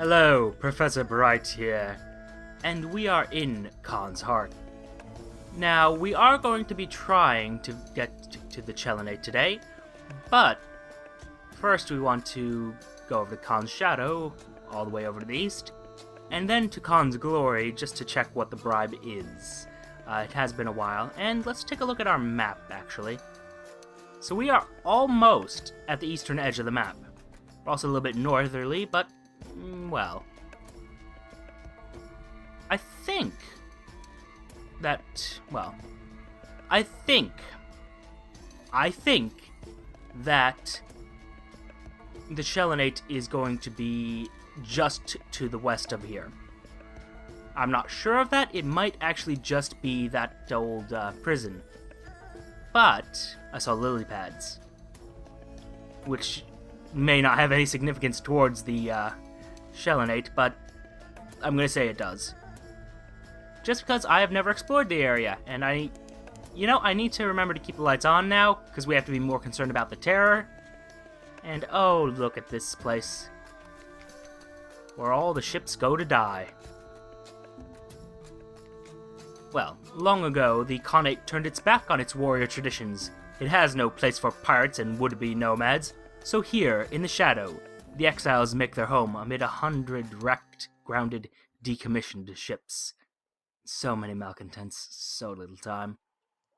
Hello, Professor Bright here, and we are in Khan's Heart. Now, we are going to be trying to get to the Khanate today, but first we want to go over to Khan's Shadow, all the way over to the east, and then to Khan's Glory, just to check what the bribe is. It has been a while, and let's take a look at our map, actually. So we are almost at the eastern edge of the map. We're also a little bit northerly, but well, I think that the Khanate is going to be just to the west of here. I'm not sure of that. It might actually just be that old prison. But I saw lily pads, which may not have any significance towards the Khanate, but I'm going to say it does. Just because I have never explored the area, and I need to remember to keep the lights on now, because we have to be more concerned about the terror. And oh, look at this place, where all the ships go to die. Well, long ago, the Khanate turned its back on its warrior traditions. It has no place for pirates and would-be nomads, so here, in the shadow, the exiles make their home amid 100 wrecked, grounded, decommissioned ships. So many malcontents, so little time.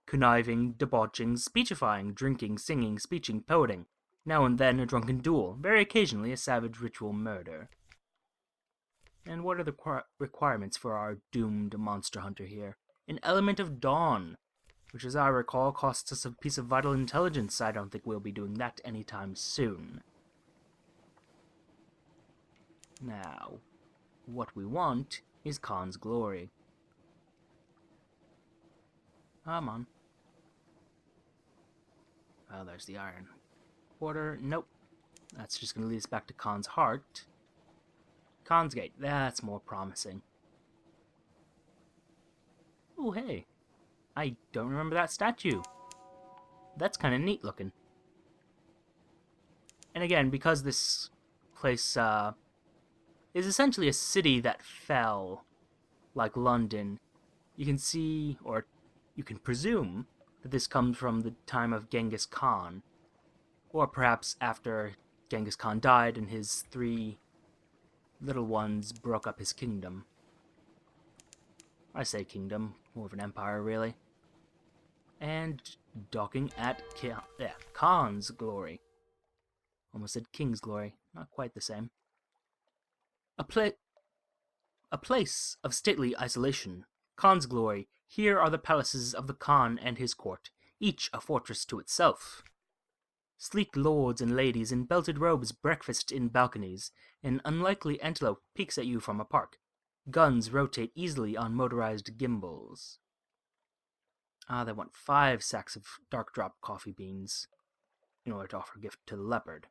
Conniving, debauching, speechifying, drinking, singing, speeching, poeting. Now and then a drunken duel, very occasionally a savage ritual murder. And what are the requirements for our doomed monster hunter here? An element of dawn, which as I recall costs us a piece of vital intelligence. I don't think we'll be doing that anytime soon. Now, what we want is Khan's Glory. Come on. Oh, there's the iron quarter. Nope. That's just going to lead us back to Khan's Heart. Khan's Gate. That's more promising. Oh, hey. I don't remember that statue. That's kind of neat looking. And again, because this place is essentially a city that fell, like London, you can see, or you can presume, that this comes from the time of Genghis Khan, or perhaps after Genghis Khan died and his 3 little ones broke up his kingdom. I say kingdom, more of an empire, really. And docking at Khan's Glory. Almost said King's Glory, not quite the same. A place of stately isolation. Khan's Glory. Here are the palaces of the Khan and his court, each a fortress to itself. Sleek lords and ladies in belted robes breakfast in balconies. An unlikely antelope peeks at you from a park. Guns rotate easily on motorized gimbals. They want 5 sacks of dark drop coffee beans in order to offer a gift to the leopard.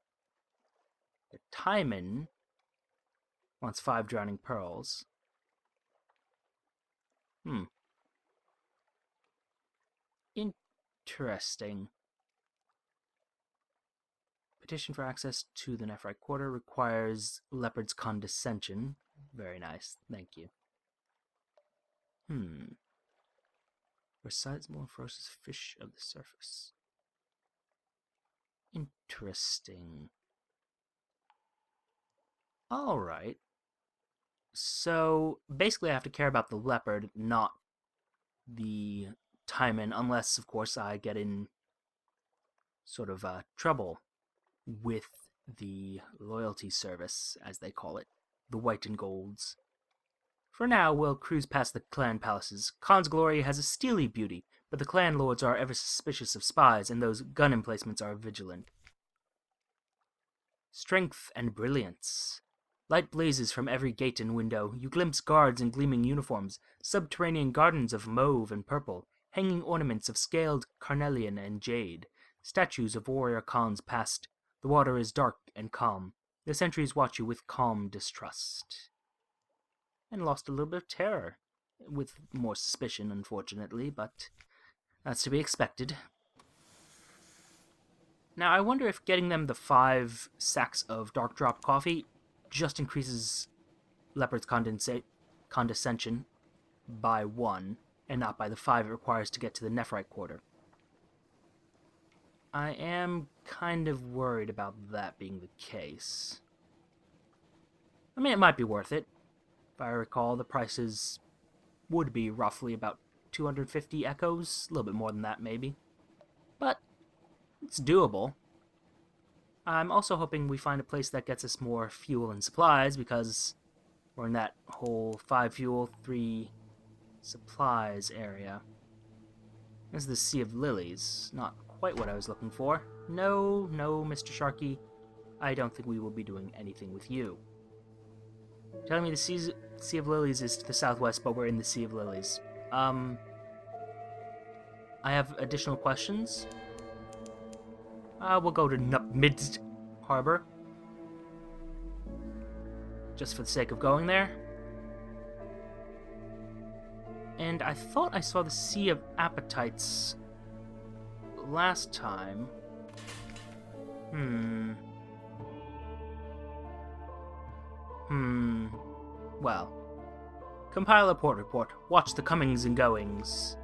The Timon wants 5 drowning pearls. Interesting. Petition for access to the Nephrite Quarter requires leopard's condescension. Very nice, thank you. Recites more ferocious fish of the surface. Interesting. Alright. So, basically I have to care about the leopard, not the Timon, unless, of course, I get in sort of trouble with the loyalty service, as they call it, the white and golds. For now, we'll cruise past the clan palaces. Khan's Glory has a steely beauty, but the clan lords are ever suspicious of spies, and those gun emplacements are vigilant. Strength and brilliance. Light blazes from every gate and window. You glimpse guards in gleaming uniforms, subterranean gardens of mauve and purple, hanging ornaments of scaled carnelian and jade, statues of warrior Khans past. The water is dark and calm. The sentries watch you with calm distrust. And lost a little bit of terror, with more suspicion, unfortunately, but that's to be expected. Now, I wonder if getting them the 5 sacks of dark drop coffee just increases Leopard's condescension by 1, and not by the 5 it requires to get to the Nephrite quarter. I am kind of worried about that being the case. I mean, it might be worth it. If I recall, the prices would be roughly about 250 echoes, a little bit more than that maybe. But it's doable. I'm also hoping we find a place that gets us more fuel and supplies, because we're in that whole 5 fuel, 3 supplies area. This is the Sea of Lilies. Not quite what I was looking for. No, Mr. Sharky. I don't think we will be doing anything with you. Telling me the Sea of Lilies is to the southwest, but we're in the Sea of Lilies. I have additional questions. We'll go to Mid Harbor. Just for the sake of going there. And I thought I saw the Sea of Appetites last time. Well. Compile a port report. Watch the comings and goings.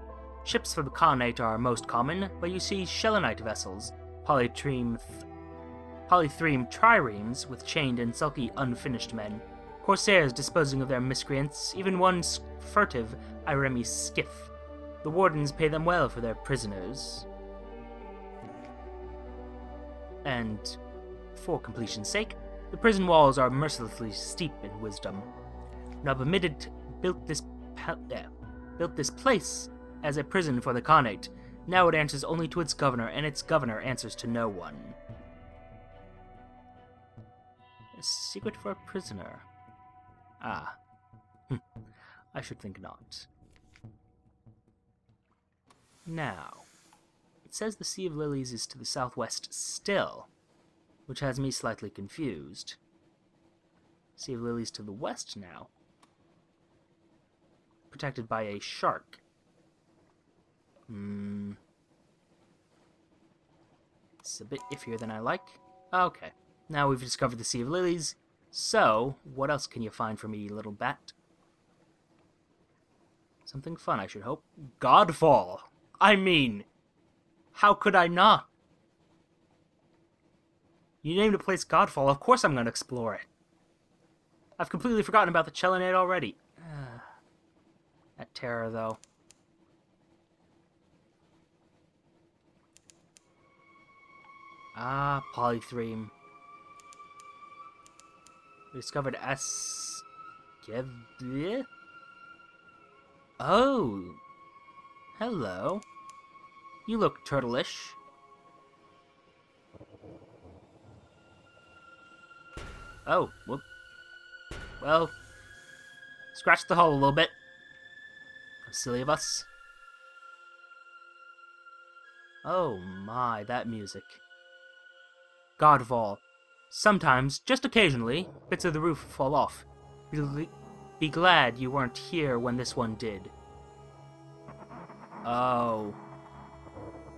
Ships from the Khanate are most common, but you see Shelonite vessels, polythreme triremes with chained and sulky unfinished men, corsairs disposing of their miscreants, even one furtive Iremi skiff. The wardens pay them well for their prisoners. And, for completion's sake, the prison walls are mercilessly steep in wisdom. Nubamidid built this place as a prison for the Khanate. Now it answers only to its governor, and its governor answers to no one. A secret for a prisoner. Ah. I should think not. Now, it says the Sea of Lilies is to the southwest still, which has me slightly confused. Sea of Lilies to the west now. Protected by a shark. It's a bit iffier than I like. Okay, now we've discovered the Sea of Lilies, so what else can you find for me, little bat? Something fun, I should hope. Godfall! I mean, how could I not? You named a place Godfall, of course I'm going to explore it. I've completely forgotten about the Chelonate already. That terror, though. Ah, polythreme. We discovered Oh! Hello. You look turtleish. Oh, whoop. Well, scratch the hull a little bit. How silly of us. Oh my, that music. Godfall. Sometimes, just occasionally, bits of the roof fall off. Be glad you weren't here when this one did. Oh.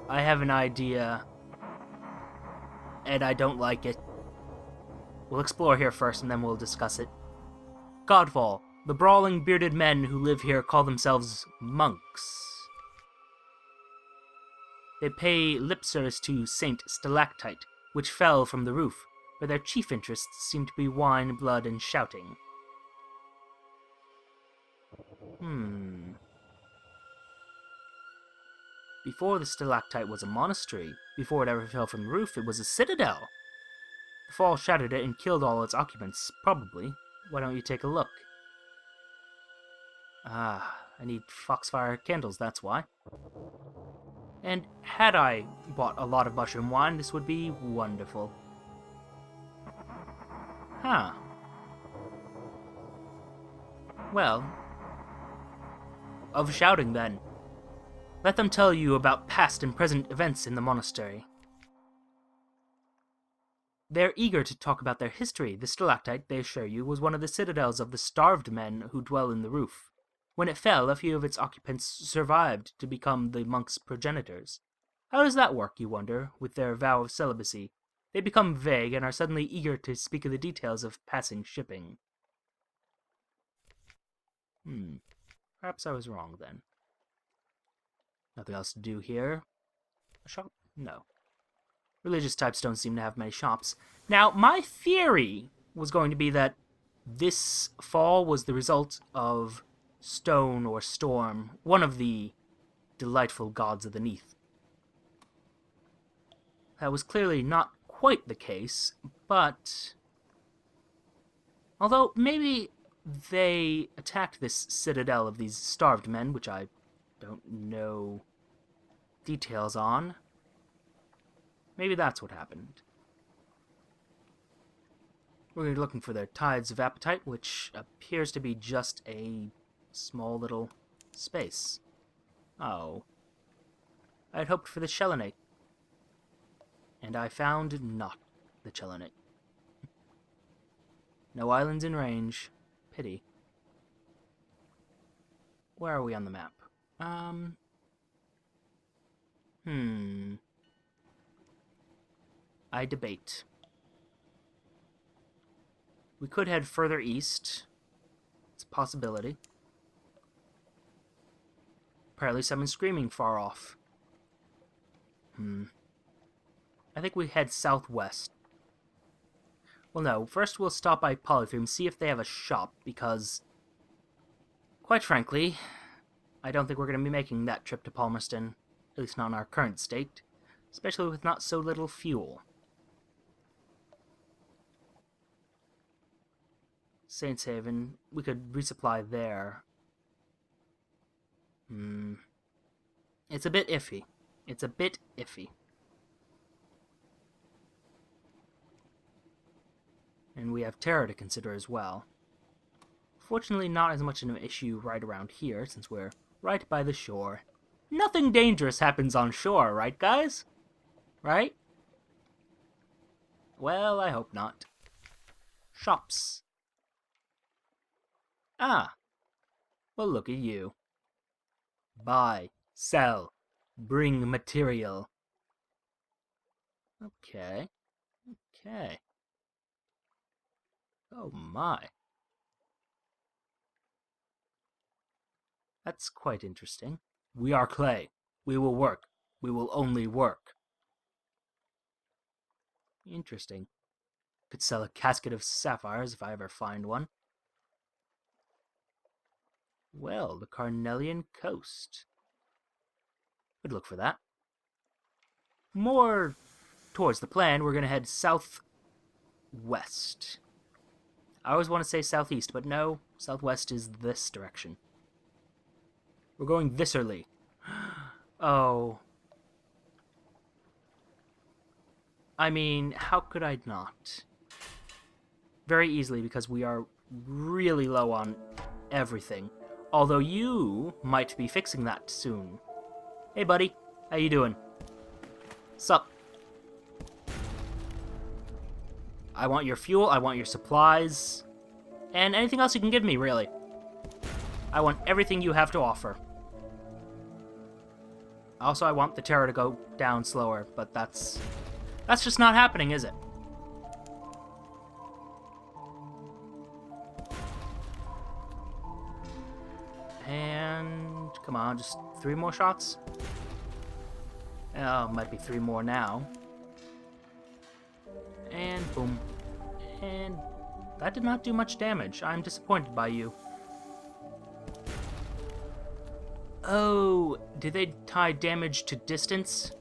I have an idea. And I don't like it. We'll explore here first and then we'll discuss it. Godfall. The brawling bearded men who live here call themselves monks. They pay lip service to Saint Stalactite, which fell from the roof, but their chief interests seem to be wine, blood, and shouting. Before the stalactite was a monastery, before it ever fell from the roof, it was a citadel. The fall shattered it and killed all its occupants, probably. Why don't you take a look? Ah, I need foxfire candles, that's why. And had I bought a lot of mushroom wine, this would be wonderful. Huh. Well, of shouting then. Let them tell you about past and present events in the monastery. They're eager to talk about their history. The stalactite, they assure you, was one of the citadels of the starved men who dwell in the roof. When it fell, a few of its occupants survived to become the monks' progenitors. How does that work, you wonder, with their vow of celibacy? They become vague and are suddenly eager to speak of the details of passing shipping. Perhaps I was wrong then. Nothing else to do here. A shop? No. Religious types don't seem to have many shops. Now, my theory was going to be that this fall was the result of stone or storm, one of the delightful gods of the Neath. That was clearly not quite the case, but although maybe they attacked this citadel of these starved men, which I don't know details on. Maybe that's what happened. We're going to be looking for their tides of appetite, which appears to be just a small little space. Oh. I had hoped for the Chelenate. And I found not the Chelenate. No islands in range. Pity. Where are we on the map? I debate. We could head further east. It's a possibility. Apparently someone's screaming far off. I think we head southwest. Well, no. First we'll stop by Polyphemus, see if they have a shop, because, quite frankly, I don't think we're going to be making that trip to Palmerston, at least not in our current state, especially with not so little fuel. Saints Haven, we could resupply there. It's a bit iffy. It's a bit iffy. And we have terror to consider as well. Fortunately, not as much of an issue right around here, since we're right by the shore. Nothing dangerous happens on shore, right, guys? Right? Well, I hope not. Shops. Ah. Well, look at you. Buy, sell, bring material. Okay. Okay. Oh my. That's quite interesting. We are clay. We will work. We will only work. Interesting. Could sell a casket of sapphires if I ever find one. Well, the Carnelian Coast. Would look for that. More towards the plan, we're going to head southwest. I always want to say southeast, but no, southwest is this direction. We're going thisserly. Oh. I mean, how could I not? Very easily, because we are really low on everything. Although you might be fixing that soon. Hey, buddy. How you doing? Sup? I want your fuel, I want your supplies, and anything else you can give me, really. I want everything you have to offer. Also, I want the terror to go down slower, but that's just not happening, is it? And come on, just 3 more shots? Oh, might be 3 more now. And boom. And that did not do much damage. I'm disappointed by you. Oh, did they tie damage to distance?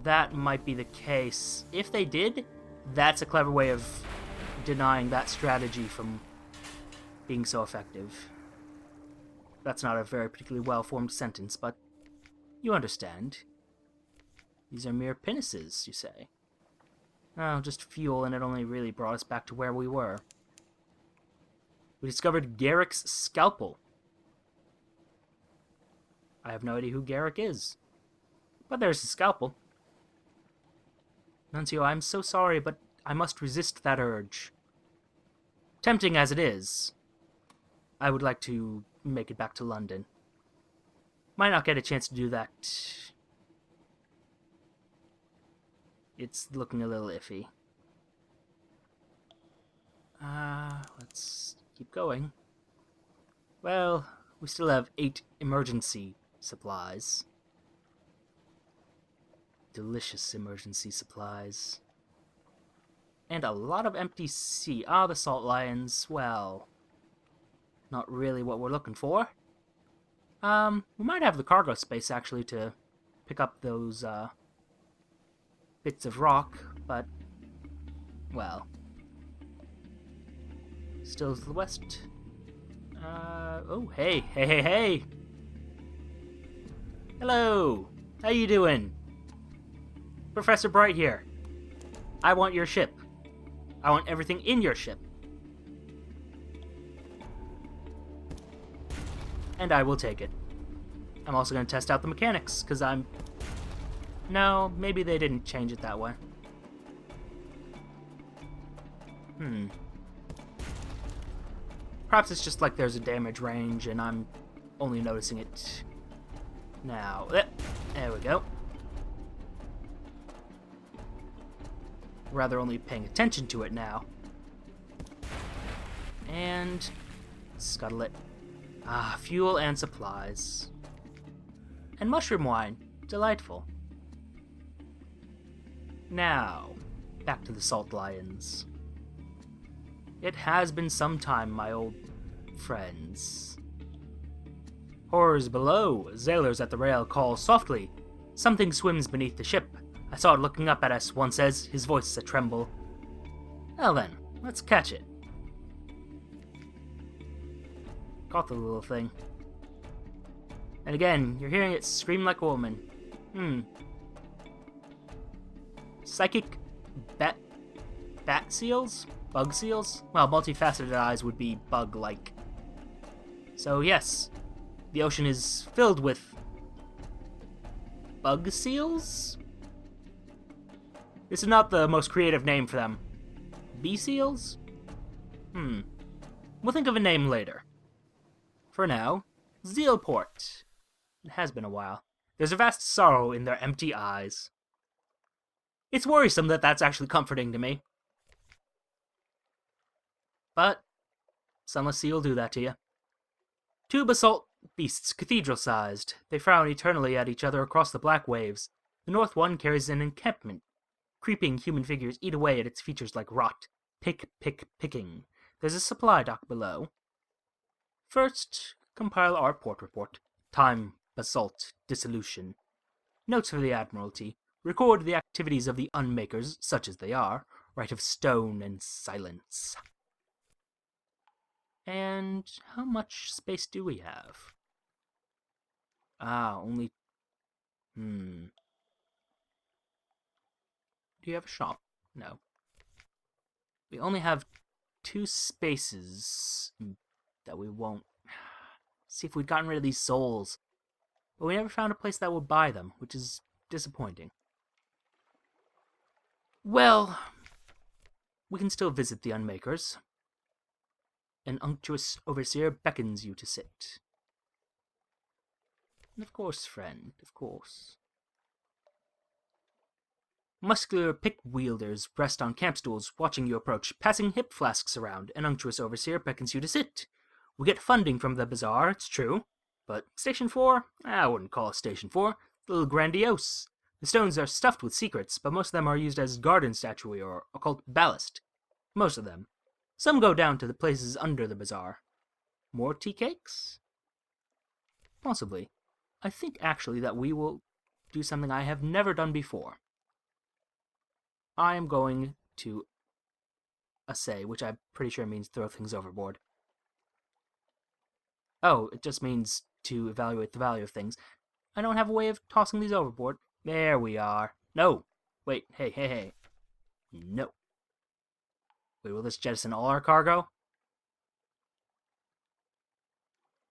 That might be the case. If they did, that's a clever way of denying that strategy from being so effective. That's not a very particularly well-formed sentence, but you understand. These are mere pinnaces, you say. Oh, just fuel, and it only really brought us back to where we were. We discovered Garrick's scalpel. I have no idea who Garrick is. But there's his scalpel. Nuncio, I'm so sorry, but I must resist that urge. Tempting as it is, I would like to make it back to London. Might not get a chance to do that. It's looking a little iffy. Let's keep going. Well, we still have 8 emergency supplies. Delicious emergency supplies. And a lot of empty sea. Ah, the salt lions. Well, not really what we're looking for. We might have the cargo space, actually, to pick up those, bits of rock, but, well, still to the west. Oh, hey. Hello, how you doing? Professor Bright here. I want your ship. I want everything in your ship. And I will take it. I'm also going to test out the mechanics, because No, maybe they didn't change it that way. Perhaps it's just like there's a damage range, and I'm only noticing it now. There we go. Rather only paying attention to it now. And scuttle it. Ah, fuel and supplies. And mushroom wine. Delightful. Now, back to the salt lions. It has been some time, my old friends. Horrors below. Sailors at the rail call softly. Something swims beneath the ship. I saw it looking up at us, one says, his voice a tremble. Well then, let's catch it. Caught the little thing. And again, you're hearing it scream like a woman. Psychic bat seals? Bug seals? Well, multifaceted eyes would be bug-like. So yes, the ocean is filled with bug seals? This is not the most creative name for them. Bee seals? We'll think of a name later. For now, Zealport. It has been a while. There's a vast sorrow in their empty eyes. It's worrisome that that's actually comforting to me. But Sunless Sea will do that to you. 2 basalt beasts, cathedral-sized. They frown eternally at each other across the black waves. The north one carries an encampment. Creeping human figures eat away at its features like rot. Picking. There's a supply dock below. First, compile our port report. Time, basalt, dissolution. Notes for the Admiralty. Record the activities of the unmakers, such as they are. Right of stone and silence. And how much space do we have? Only... Do you have a shop? No. We only have 2 spaces that we won't... See if we'd gotten rid of these souls. But we never found a place that would buy them, which is disappointing. Well, we can still visit the unmakers. An unctuous overseer beckons you to sit. Of course, friend, of course. Muscular pick-wielders rest on camp stools, watching you approach, passing hip flasks around. An unctuous overseer beckons you to sit. We get funding from the bazaar, it's true. But Station 4? I wouldn't call it Station 4. A little grandiose. The stones are stuffed with secrets, but most of them are used as garden statuary or occult ballast. Most of them. Some go down to the places under the bazaar. More tea cakes? Possibly. I think actually that we will do something I have never done before. I am going to assay, which I'm pretty sure means throw things overboard. Oh, it just means to evaluate the value of things. I don't have a way of tossing these overboard. There we are. No! Wait, hey. No. Wait, will this jettison all our cargo?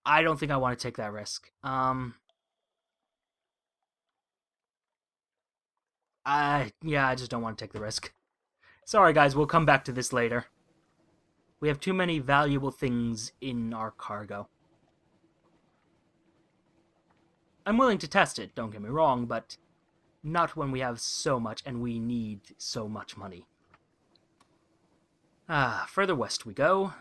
I don't think I want to take that risk. I just don't want to take the risk. Sorry guys, we'll come back to this later. We have too many valuable things in our cargo. I'm willing to test it, don't get me wrong, but not when we have so much and we need so much money. Further west we go.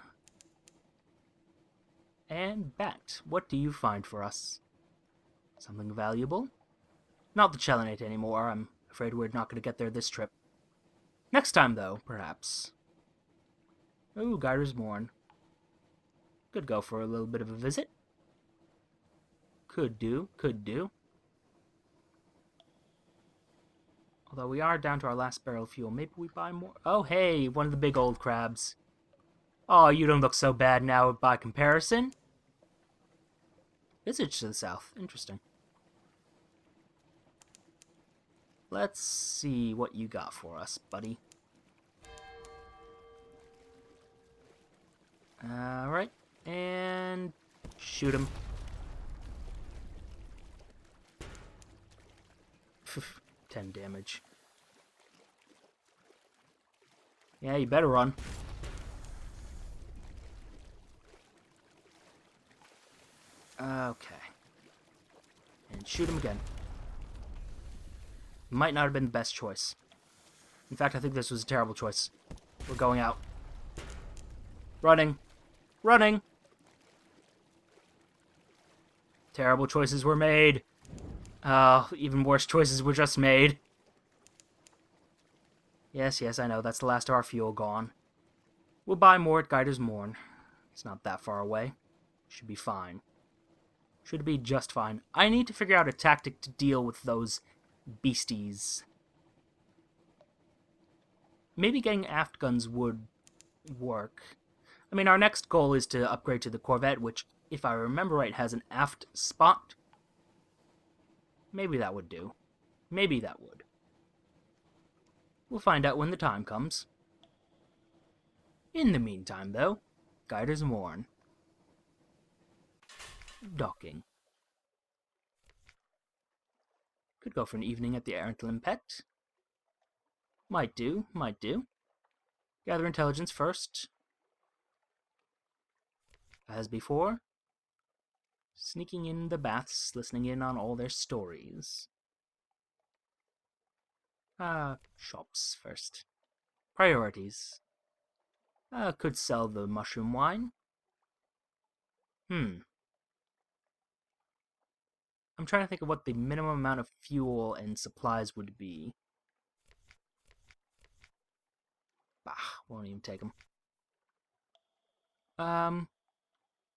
And backed. What do you find for us? Something valuable? Not the Khanate anymore. I'm afraid we're not going to get there this trip. Next time, though, perhaps. Ooh, Gyder's Mourn. Could go for a little bit of a visit. Could do, could do. Although we are down to our last barrel of fuel. Maybe we buy more. Oh, hey, one of the big old crabs. Oh, you don't look so bad now by comparison. Visage to the south. Interesting. Let's see what you got for us, buddy. Alright. And shoot him. 10 damage. Yeah, you better run. Okay. And shoot him again. Might not have been the best choice. In fact, I think this was a terrible choice. We're going out. Running. Running! Terrible choices were made. Even worse choices were just made. Yes, I know. That's the last of our fuel gone. We'll buy more at Gyder's Mourn. It's not that far away. Should be fine. Should be just fine. I need to figure out a tactic to deal with those beasties. Maybe getting aft guns would work. I mean, our next goal is to upgrade to the Corvette, which, if I remember right, has an aft spot. Maybe that would do. Maybe that would. We'll find out when the time comes. In the meantime, though, Gyder's Mourn. Docking. Could go for an evening at the Errant Limpet. Might do, might do. Gather intelligence first. As before. Sneaking in the baths, listening in on all their stories. Shops first. Priorities. Could sell the mushroom wine. I'm trying to think of what the minimum amount of fuel and supplies would be. Bah, won't even take them.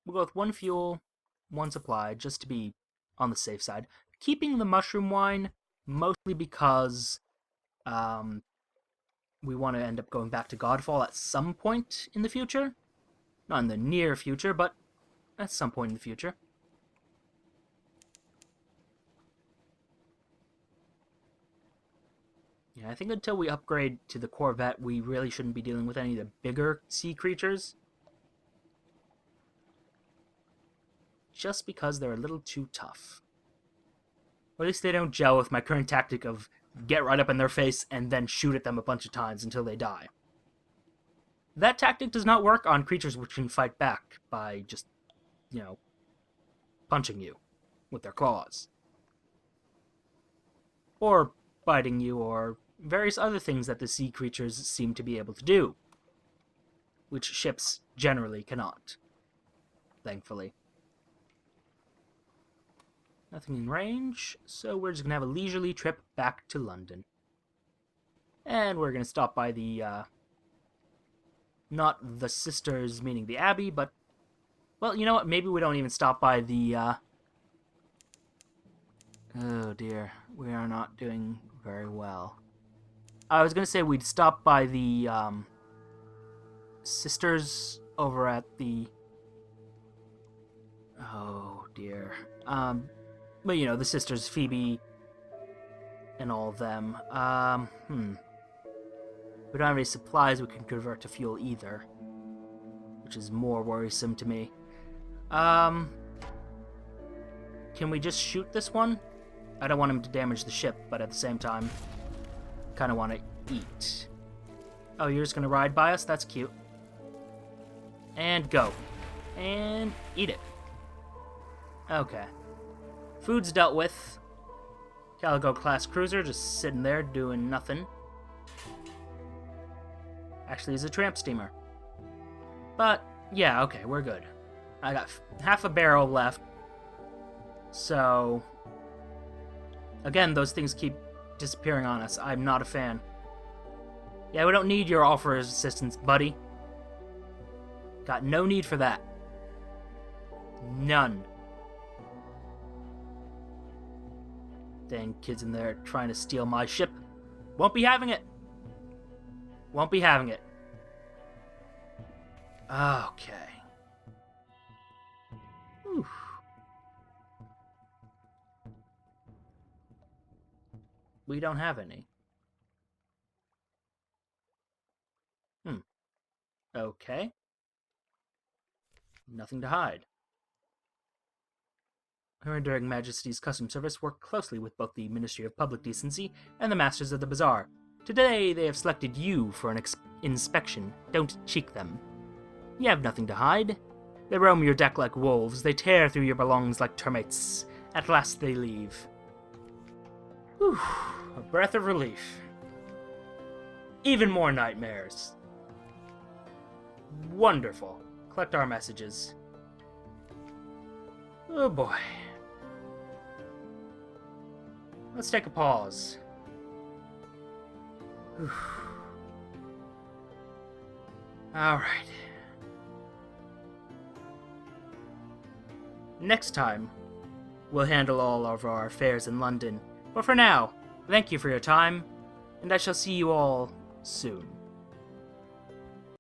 We'll go with 1 fuel, 1 supply, just to be on the safe side. Keeping the mushroom wine, mostly because we want to end up going back to Godfall at some point in the future. Not in the near future, but at some point in the future. Yeah, I think until we upgrade to the Corvette, we really shouldn't be dealing with any of the bigger sea creatures. Just because they're a little too tough. Or at least they don't gel with my current tactic of get right up in their face and then shoot at them a bunch of times until they die. That tactic does not work on creatures which can fight back by just, punching you with their claws. Or biting you, or various other things that the sea creatures seem to be able to do. Which ships generally cannot. Thankfully. Nothing in range, so we're just going to have a leisurely trip back to London. And we're going to stop by the, not the sisters, meaning the Abbey, but, well, you know what, maybe we don't even stop by the, oh dear, we are not doing very well. I was going to say we'd stop by the, sisters over at the, oh dear, but, the sisters, Phoebe, and all of them. We don't have any supplies we can convert to fuel either, which is more worrisome to me. Can we just shoot this one? I don't want him to damage the ship, but at the same time, kind of want to eat. Oh, you're just going to ride by us? That's cute. And go. And eat it. Okay. Food's dealt with. Calico-class cruiser just sitting there doing nothing. Actually, it's a tramp steamer. But, yeah, okay, we're good. I got half a barrel left. So, again, those things keep disappearing on us. I'm not a fan. Yeah, we don't need your offer of assistance, buddy. Got no need for that. None. Dang kids in there trying to steal my ship. Won't be having it. Won't be having it. Okay. Whew. We don't have any. Okay. Nothing to hide. Her Enduring Majesty's Custom Service worked closely with both the Ministry of Public Decency and the Masters of the Bazaar. Today, they have selected you for an inspection. Don't cheek them. You have nothing to hide. They roam your deck like wolves. They tear through your belongings like termites. At last they leave. Whew, a breath of relief. Even more nightmares. Wonderful. Collect our messages. Oh boy. Let's take a pause. Alright. Next time, we'll handle all of our affairs in London. But for now, thank you for your time, and I shall see you all soon.